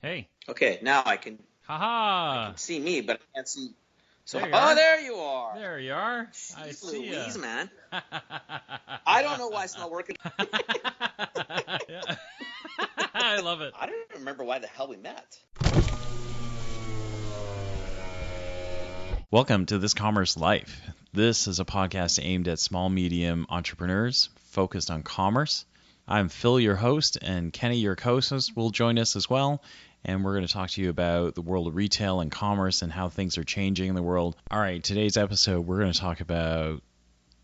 Hey. Okay, now I can Haha. see me, but I can't see. So, There you oh, are. there you are. There you are. I Jeez see ya. Louise, man. I don't know why it's not working. Yeah. I love it. I don't remember why the hell we met. Welcome to This Commerce Life. This is a podcast aimed at small, medium entrepreneurs focused on commerce. I'm Phil, your host, and Kenny, your co-host, will join us as well. And we're going to talk to you about the world of retail and commerce and how things are changing in the world. All right, today's episode, we're going to talk about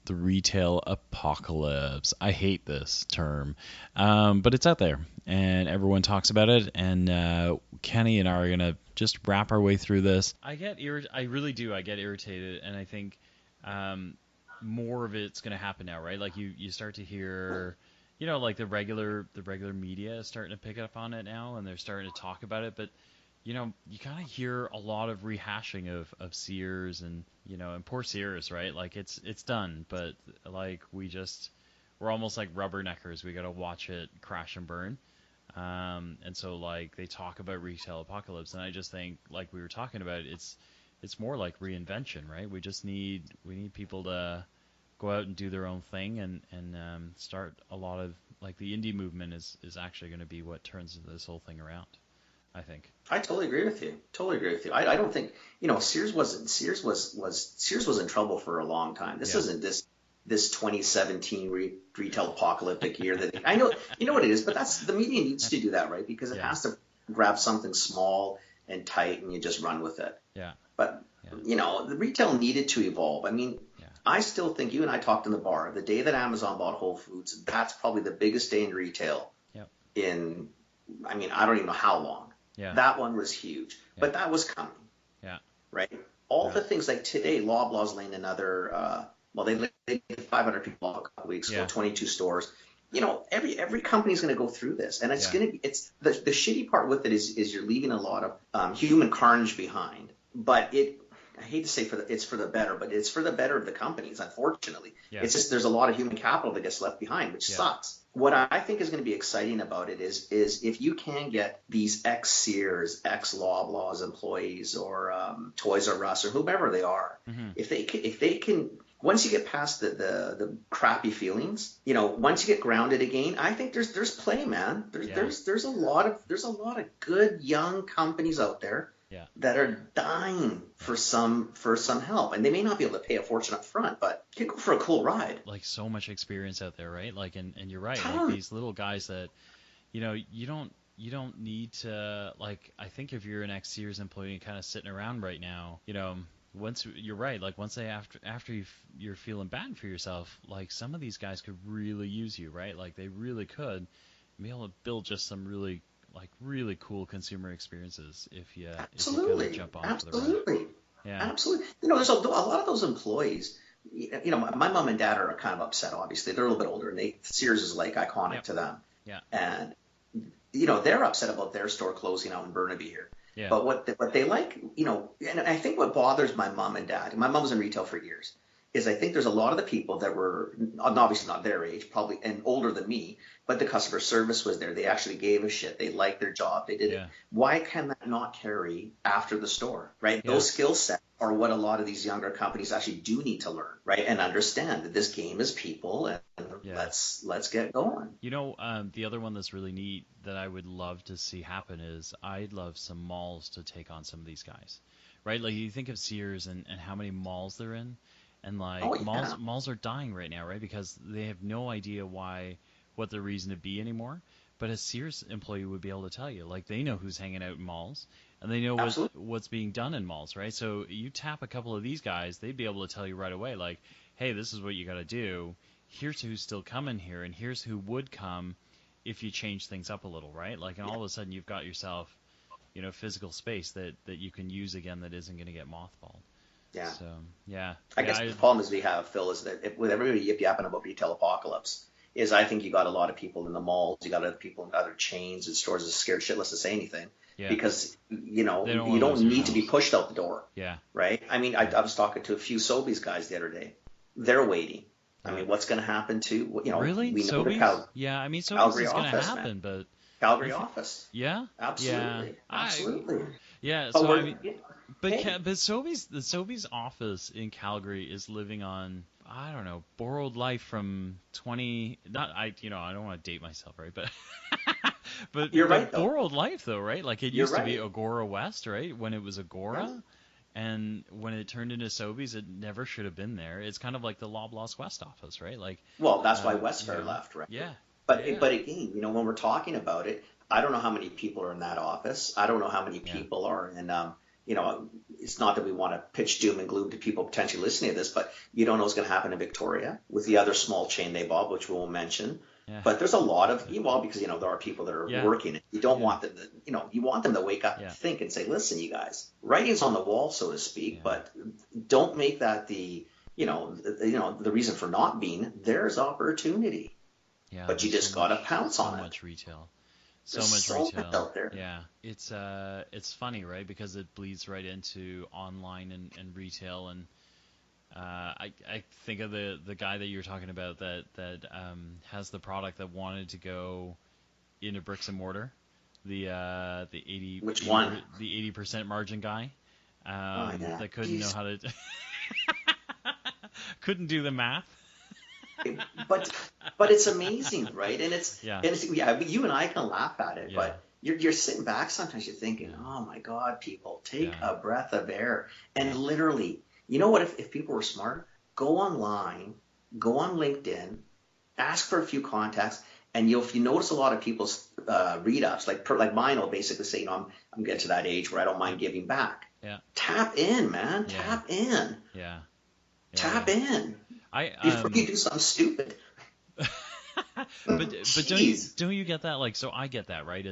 the retail apocalypse. I hate this term, but it's out there, and everyone talks about it. And Kenny and I are going to just wrap our way through this. I really do. I get irritated, and I think more of it's going to happen now, right? Like you start to hear, like the regular media is starting to pick up on it now, and they're starting to talk about it. But you kind of hear a lot of rehashing of Sears and poor Sears, right? Like it's done, but like we're almost like rubberneckers. We got to watch it crash and burn. And so like they talk about retail apocalypse, and I just think, like we were talking about, it's more like reinvention, right? We need people to go out and do their own thing and start a lot of, like, the indie movement is actually going to be what turns this whole thing around, I think. I totally agree with you. I don't think Sears was in trouble for a long time. This isn't this 2017 retail apocalyptic year that I know what it is, but that's the media needs to do that, right? Because it has to grab something small and tight and you just run with it. Yeah. But the retail needed to evolve. I mean, I still think, you and I talked in the bar, the day that Amazon bought Whole Foods, that's probably the biggest day in retail in, I don't even know how long. Yeah. That one was huge, but that was coming. Yeah. Right? All the things like today, Loblaws laying another, they laid 500 people off a couple weeks ago, 22 stores. Every company's going to go through this, and it's going to be, it's the shitty part with it is you're leaving a lot of human carnage behind, but I hate to say it's for the better, but it's for the better of the companies, unfortunately. Yeah. It's just there's a lot of human capital that gets left behind, which sucks. What I think is going to be exciting about it is if you can get these ex-Sears, ex-Loblaws employees or Toys R Us or whomever they are, if they can once you get past the crappy feelings, once you get grounded again, I think there's play, man. There's a lot of good young companies out there that are dying for some help, and they may not be able to pay a fortune up front, but you can go for a cool ride. Like, so much experience out there, right? Like, and you're right. Like these little guys that, you don't need to, like, I think if you're an ex-Sears employee kind of sitting around right now, once you're right, like once after you're feeling bad for yourself, like some of these guys could really use you, right? Like they really could be able to build just some really cool consumer experiences if you kind of jump on for the ride. Yeah, absolutely. There's a lot of those employees. My mom and dad are kind of upset. Obviously, they're a little bit older, and Sears is like iconic to them. Yeah, and they're upset about their store closing out in Burnaby here. Yeah. But what they like, and I think what bothers my mom and dad, my mom was in retail for years, is I think there's a lot of the people that were obviously not their age, probably, and older than me, but the customer service was there. They actually gave a shit. They liked their job. They did it. Why can that not carry after the store, right? Yeah. Those skill sets are what a lot of these younger companies actually do need to learn, right? And understand that this game is people, and let's get going. The other one that's really neat that I would love to see happen is I'd love some malls to take on some of these guys, right? Like you think of Sears and how many malls they're in. And like malls are dying right now, right? Because they have no idea what the reason to be anymore. But a Sears employee would be able to tell you, like they know who's hanging out in malls and they know what's being done in malls, right? So you tap a couple of these guys, they'd be able to tell you right away, like, hey, this is what you got to do. Here's who's still coming here, and here's who would come if you change things up a little, right? Like, and all of a sudden you've got yourself, physical space that you can use again that isn't going to get mothballed. Yeah. So, yeah. I guess the problem is we have, Phil, is that with everybody yip-yapping about retail apocalypse, is I think you got a lot of people in the malls, you got other people in other chains and stores that are scared shitless to say anything. Yeah. Because, you don't need to be pushed out the door. Yeah. Right? I mean, I was talking to a few Sobeys guys the other day. They're waiting. I mean, what's going to happen to, really? we know Sobeys? Yeah, I mean, Sobeys is going to happen, but Calgary office. Yeah, yeah, Absolutely. Absolutely. yeah. But So I we're, mean, hey, but Sobeys office in Calgary is living on, I don't know, borrowed life from 20. Not I I don't want to date myself, right? But you're right, but though. borrowed life though, right? Like it You're used to be right. Agora West, right? When it was Yeah. Agora. And when it turned into Sobeys, it never should have been there. It's kind of like the Loblaws West office, right? Like, Well, that's why Westfair yeah, left, right? yeah, But yeah, but again, when we're talking about it, I don't know how many people are in that office. I don't know how many yeah, people are in. It's not that we want to pitch doom and gloom to people potentially listening to this, but you don't know what's going to happen in Victoria with the other small chain they bought, which we won't mention. yeah, But there's a lot of, well, because there are people that are yeah, working it. You don't yeah, want them to, you want them to wake up and yeah, think and say, listen, you guys, writing's on the wall, so to speak, yeah. but don't make that the reason for not being. There's opportunity, Yeah, but you there's just got to pounce so on it. much retail, so There's much so much retail. out there. Yeah, it's funny, right? Because it bleeds right into online and retail, and I think of the guy that you're talking about that has the product that wanted to go into bricks and mortar, the 80 Which 80 one? the 80% margin guy, Oh, yeah. that couldn't know Jeez. how to couldn't do the math. But but it's amazing, right? And it's Yeah, and it's yeah. You and I can laugh at it, yeah, but you're sitting back sometimes. You're thinking, yeah, oh my God, people, take yeah, a breath of air. And yeah, literally, you know what? If people were smart, go online, go on LinkedIn, ask for a few contacts, and if you notice a lot of people's read ups, like mine will basically say, I'm getting to that age where I don't mind giving back. yeah, Tap in, man. yeah, Tap in. yeah, yeah, Tap yeah. in I before you do something stupid. but Jeez. don't you get that? Like, so I get that, right?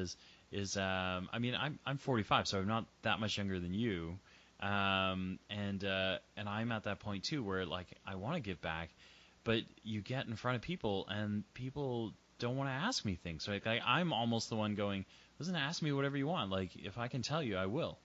I mean, I'm 45, so I'm not that much younger than you, and I'm at that point too where like I want to give back, but you get in front of people and people don't want to ask me things. Like I'm almost the one going, listen, ask me whatever you want. Like if I can tell you, I will,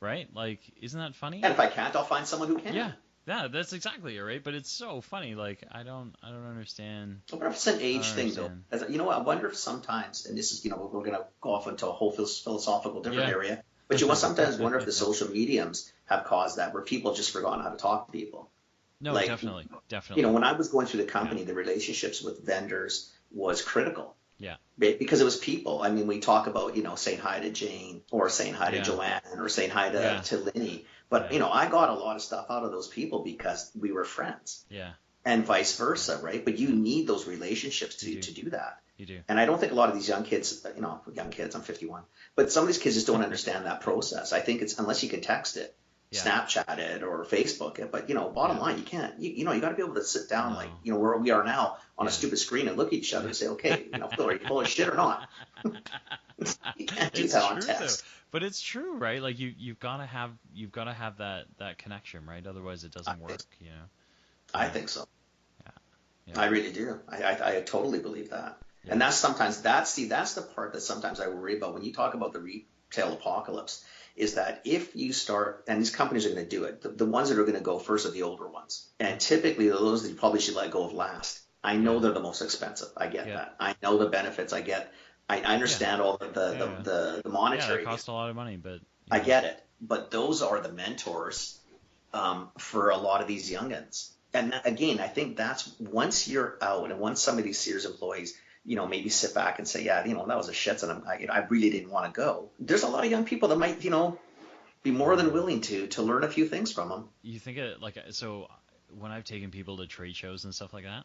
right? Like isn't that funny? And if I can't, I'll find someone who can. Yeah, yeah, that's exactly it, right? But it's so funny. Like I don't understand. I wonder if it's an I age don't thing, though. understand. I wonder if sometimes, and this is, we're going to go off into a whole philosophical different Yeah. area, but sometimes wonder if the social mediums have caused that, where people just forgotten how to talk to people. No, Like, definitely, definitely. when I was going through the Yeah, company, the relationships with vendors was critical. yeah, Because it was people. I mean, we talk about, saying hi to Jane or saying hi to yeah, Joanne or saying hi yeah, to Linny. But, yeah, I got a lot of stuff out of those people because we were friends yeah. and vice versa, right? But you need those relationships You do, to do that. you do. And I don't think a lot of these young kids, I'm 51, but some of these kids just don't understand that process. I think it's unless you can text it, Yeah, Snapchat it, or Facebook it. But, bottom yeah. line, you can't, you got to be able to sit down like, No. where we are now on a Yeah. stupid screen and look at each other and say, okay, Phil, are you full of shit or not? You can't do It's that on true though, text. but it's true, right? Like you've got to have that connection, right? Otherwise, it I doesn't think, work. I Yeah, think so. yeah, I yeah, really do. I totally believe that. And yeah, that's the part that sometimes I worry about when you talk about the retail apocalypse, is that if you start, and these companies are going to do it, the ones that are going to go first are the older ones. And typically those that you probably should let go of last. I know yeah, they're the most expensive. I get yeah, that. I know the benefits. I yeah, understand all the, yeah. the Yeah, they monetary. cost a lot of money, but I get it. But those are the mentors for a lot of these youngins. And again, I think that's once you're out and once some of these Sears employees, maybe sit back and say, yeah, that was a shits, and I really didn't want to go. There's a lot of young people that might, be more than willing to learn a few things from them. you think it like so when I've taken people to trade shows and stuff like that,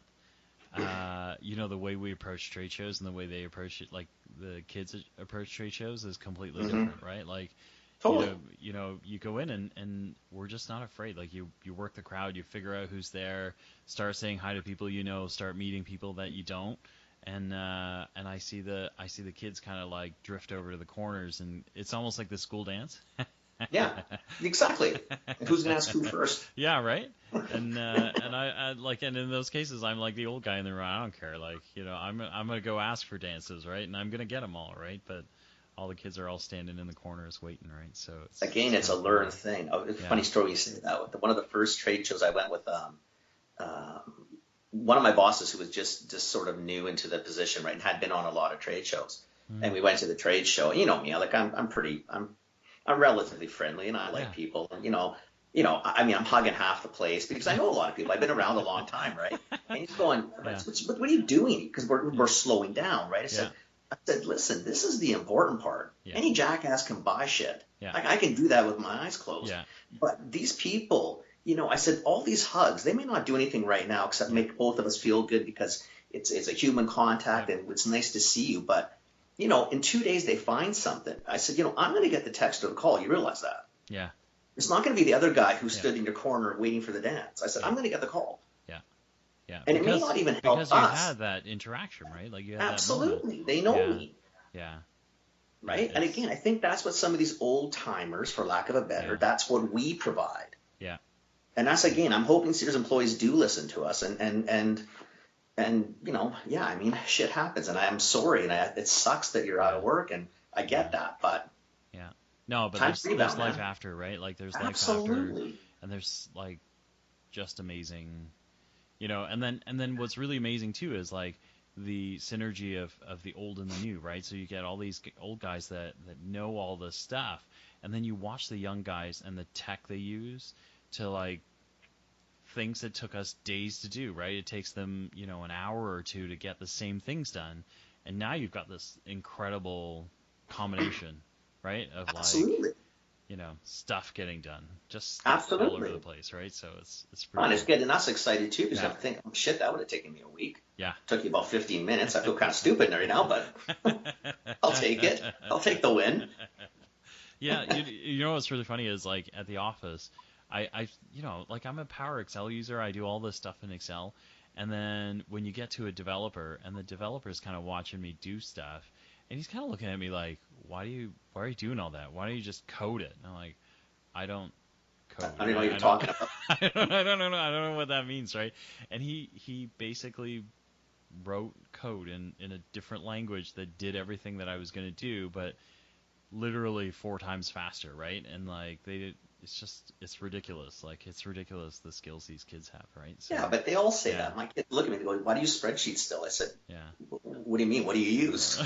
the way we approach trade shows and the way they approach it, like the kids approach trade shows, is completely different, right? Like, Totally. you go in and we're just not afraid. Like you work the crowd, you figure out who's there, start saying hi to people, start meeting people that you don't, and I see the kids kind of like drift over to the corners, and it's almost like the school dance. Yeah, exactly. And who's going to ask who first? Yeah, right. And I like, and in those cases, I'm like the old guy in the room. I don't care. Like, I'm gonna go ask for dances, right? And I'm gonna get them all, right? But all the kids are all standing in the corners waiting, right? So Again, it's a kind of learned thing. It's a yeah, funny story you say that. One of the first trade shows I went with, one of my bosses who was just sort of new into the position, right, and had been on a lot of trade shows. and we went to the trade show. You know me, I'm relatively friendly, and I like Yeah. people. And I mean, I'm hugging half the place because I know a lot of people. I've been around a long time, right? And he's going, Yeah. what are you doing? Because we're slowing down, right? Yeah. I said, listen, this is the important part. Yeah. Any jackass can buy shit. Yeah. Like I can do that with my eyes closed. Yeah. But these people, I said, all these hugs, they may not do anything right now except make both of us feel good because it's a human contact and it's nice to see you. But in 2 days they find something. I said, I'm going to get the text or the call. You realize that? Yeah. It's not going to be the other guy who stood in your corner waiting for the dance. I said, I'm going to get the call. Yeah. Yeah. And it may not even help us. Because you had that interaction, right? Like you had Absolutely. That they know me. Yeah. Right? And again, I think that's what some of these old timers, for lack of a better, that's what we provide. Yeah. And that's, again, I'm hoping Sears employees do listen to us and I mean, shit happens, and I'm sorry, and it sucks that you're out of work, and I get that, but no, but there's life after, right? Like there's life after, and there's like just amazing, and then what's really amazing too is like the synergy of the old and the new, right? So you get all these old guys that know all this stuff, and then you watch the young guys and the tech they use to like things that took us days to do, right? It takes them, an hour or two to get the same things done. And now you've got this incredible combination, right? Of Absolutely. like, stuff getting done. Just Absolutely. all over the place, right? So it's pretty and it's getting us excited too, because Yeah. I'm thinking, shit, that would have taken me a week. Yeah. Took you about 15 minutes. I feel kind of stupid right now, but I'll take it. I'll take the win. Yeah, you know what's really funny is like at the office, I like I'm a Power Excel user. I do all this stuff in Excel, and then when you get to a developer, and the developer's kind of watching me do stuff, and he's kind of looking at me like, why are you doing all that? Why don't you just code it? And I'm like, I don't code. I don't know what you're talking about. I don't know what that means, right? And he basically wrote code in a different language that did everything that I was going to do, but literally 4 times faster, right? And like it's ridiculous. Like it's ridiculous the skills these kids have, right? So, Yeah, but they all say that. My kids look at me and go, why do you use spreadsheets still? I said, yeah. What do you mean? What do you use?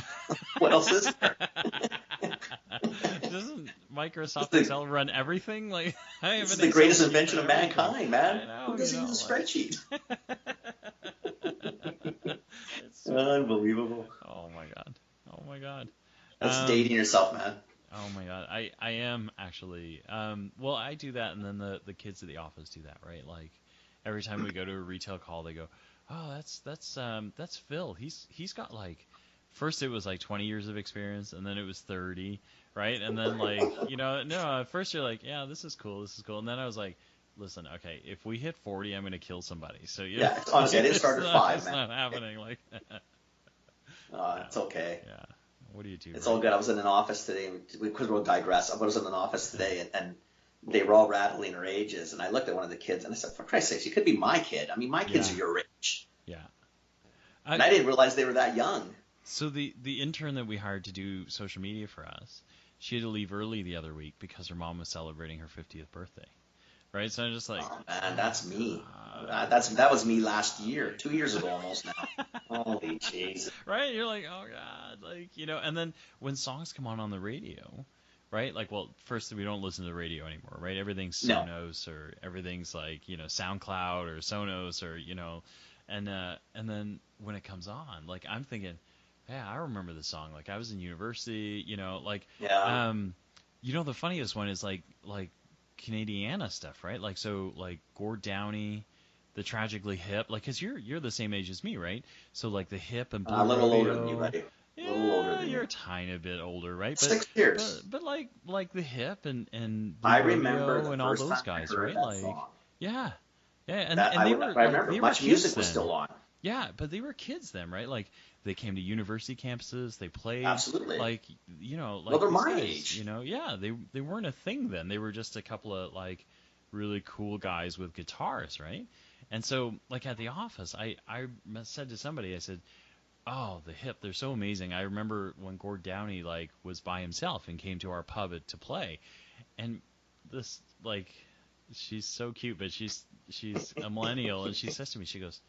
What else is there? Doesn't Microsoft Excel run everything? Like I have It's the greatest invention of mankind, man. Who doesn't use a spreadsheet? Unbelievable. Oh my god. That's dating yourself, man. Oh my god, I am actually. Well, I do that, and then the kids at the office do that, right? Like every time we go to a retail call, they go, "Oh, that's Phil. He's got like." First it was like 20 years of experience, and then it was 30, right? And then like at first you're like, "Yeah, this is cool, and then I was like, listen, okay, if we hit 40, I'm gonna kill somebody. So honestly, I didn't start at 5, it's man. It's not happening. Like. It's okay. Yeah. What do you do? It's all good. I was in an office today, because we'll digress. I was in an office today, and they were all rattling their ages, and I looked at one of the kids, and I said, for Christ's sakes, you could be my kid. I mean, my kids are your age. Yeah. And I didn't realize they were that young. So the intern that we hired to do social media for us, she had to leave early the other week because her mom was celebrating her 50th birthday. Right, so I'm just like, oh man, that's me. That was me last year, 2 years ago almost now. Holy jeez. Right, you're like, oh god, like and then when songs come on the radio, right? Like, well, first we don't listen to the radio anymore, right? Everything's Sonos or everything's like SoundCloud or Sonos or and then when it comes on, like I'm thinking, yeah, I remember the song. Like I was in university, like the funniest one is like Canadiana stuff, right? Like so, like Gord Downey, the Tragically Hip, like because you're the same age as me, right? So like the Hip and Blue a little Rodeo, older than you, buddy. Yeah, a little older than you're you. a tiny bit older, right? 6 years. But like the Hip and Blue I remember Rodeo the and all first those time I guys, heard right? that Like song. yeah, and I they were. remember they were much kids music was then. still on. Yeah, but they were kids then, right? Like they came to university campuses, they played. Absolutely. Like well, they're my guys, age. Yeah, they weren't a thing then. They were just a couple of like really cool guys with guitars, right? And so like at the office, I said to somebody, I said, "Oh, the Hip, they're so amazing." I remember when Gord Downey like was by himself and came to our pub to play, and this like she's so cute, but she's a millennial, and she says to me, she goes,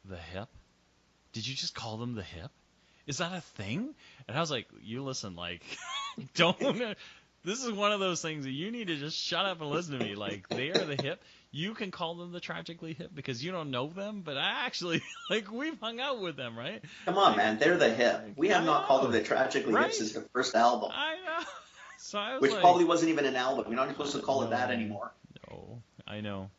"The Hip? Did you just call them the Hip? is that a thing? And I was like, you listen, like, don't. This is one of those things that you need to just shut up and listen to me. Like, they are the hip. You can call them the Tragically Hip because you don't know them, but I actually, like, we've hung out with them, right? Come on, like, man, they're the hip. We have not called them the Tragically Hip since the first album. I know. So I was which like, probably wasn't even an album. You're not even supposed to call it that anymore. No, I know.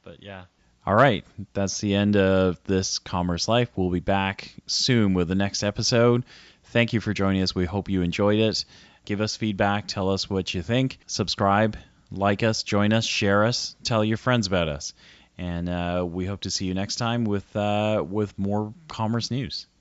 But yeah. All right, that's the end of this Commerce Life. We'll be back soon with the next episode. Thank you for joining us. We hope you enjoyed it. Give us feedback. Tell us what you think. Subscribe, like us, join us, share us, tell your friends about us. And we hope to see you next time with more commerce news.